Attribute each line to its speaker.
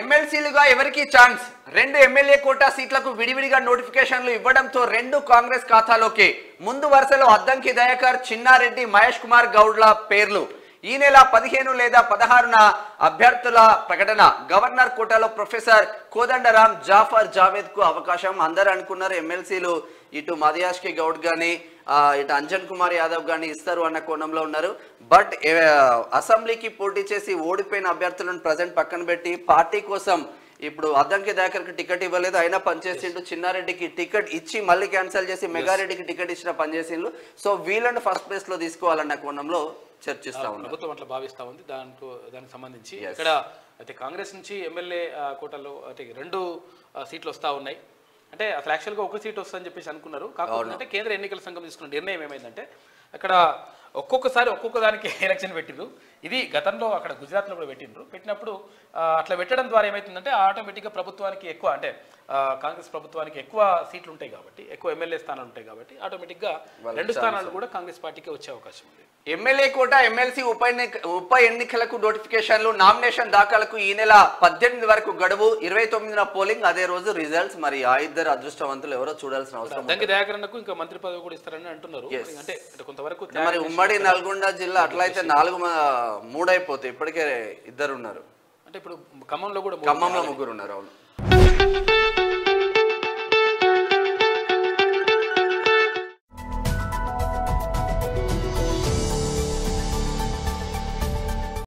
Speaker 1: ఎమ్మెల్సీలుగా ఎవరికి chance? 2 MLA quota సీట్లకు విడివిడిగా నోటిఫికేషన్లు ఇవ్వడంతో 2 కాంగ్రెస్ ఖాతాలోకి. ముందు వరుసలో అద్దంకి దయాకర్, చిన్నారెడ్డి, మహేష్ కుమార్ గౌడ్ల పేర్లు. ఈ నెల 15 లేదా 16న అభ్యర్థుల ప్రకటన. గవర్నర్ కోటాలో ప్రొఫెసర్ కోదండరాం, జాఫర్ జావేద్ కు అవకాశం. అందరూ అనుకున్నారు ఎమ్మెల్సీలు ఇటు మదియాష్కి గౌడ్ గాని ఇటు అంజన్ కుమార్ యాదవ్ గాని ఇస్తారు అన్న కోణంలో ఉన్నారు. బట్ అసెంబ్లీకి పోటీ చేసి ఓడిపోయిన అభ్యర్థులను ప్రజెంట్ పక్కన పెట్టి పార్టీ కోసం ఇప్పుడు అద్దంకి దయాకర్కి టికెట్ ఇవ్వలేదు, అయినా పనిచేసిండు. చిన్నారెడ్డికి టికెట్ ఇచ్చి మళ్ళీ క్యాన్సిల్ చేసి మెగారెడ్డికి టికెట్ ఇచ్చిన పనిచేసిండు. సో వీళ్ళని ఫస్ట్ ప్లేస్ లో తీసుకోవాలన్న కోణంలో చర్చిస్తా ఉన్నారు.
Speaker 2: ప్రభుత్వం అట్లా భావిస్తా ఉంది. దానికి సంబంధించి ఇక్కడ అయితే కాంగ్రెస్ నుంచి ఎమ్మెల్యే కోటలో అయితే 2 సీట్లు వస్తా ఉన్నాయి. అంటే అసలు యాక్చువల్గా 1 సీట్ వస్తుందని చెప్పేసి అనుకున్నారు. కాకపోతే అంటే కేంద్ర ఎన్నికల సంఘం తీసుకున్న నిర్ణయం ఏమైందంటే అక్కడ ఒక్కొక్కసారి ఒక్కొక్క దానికి ఎలక్షన్ పెట్టిండ్రు. ఇది గతంలో అక్కడ గుజరాత్లో కూడా పెట్టిండ్రు. పెట్టినప్పుడు అట్లా పెట్టడం ద్వారా ఏమవుతుందంటే ఆటోమేటిక్గా ప్రభుత్వానికి ఎక్కువ అంటే కాంగ్రెస్ ప్రభుత్వానికి ఎక్కువ సీట్లు ఉంటాయి కాబట్టి, ఎక్కువ ఎమ్మెల్యే స్థానాలు ఉంటాయి కాబట్టి ఆటోమేటిక్గా 2 స్థానాలు కూడా కాంగ్రెస్ పార్టీకి వచ్చే అవకాశం ఉంది.
Speaker 1: ఎమ్మెల్యే కోట ఎమ్మెల్సీ ఉప ఎన్నికలకు నోటిఫికేషన్లు, నామినేషన్ దాఖలకు ఈ నెల 18 వరకు గడువు. 29న పోలింగ్, అదే రోజు రిజల్ట్స్. మరి ఆ ఇద్దరు అదృష్టవంతులు ఎవరో చూడాల్సిన అవసరం.
Speaker 2: అద్దంకి దయాకర్కు ఇంకా మంత్రి పదవి కూడా ఇస్తారని అంటున్నారు. అంటే కొంతవరకు
Speaker 1: మరి ఉమ్మడి నల్గొండ జిల్లా అట్లయితే 3 అయిపోతాయి. ఇప్పటికే 2 ఉన్నారు.
Speaker 2: అంటే ఇప్పుడు ఖమ్మంలో కూడా
Speaker 1: 3 ఉన్నారు. అవును.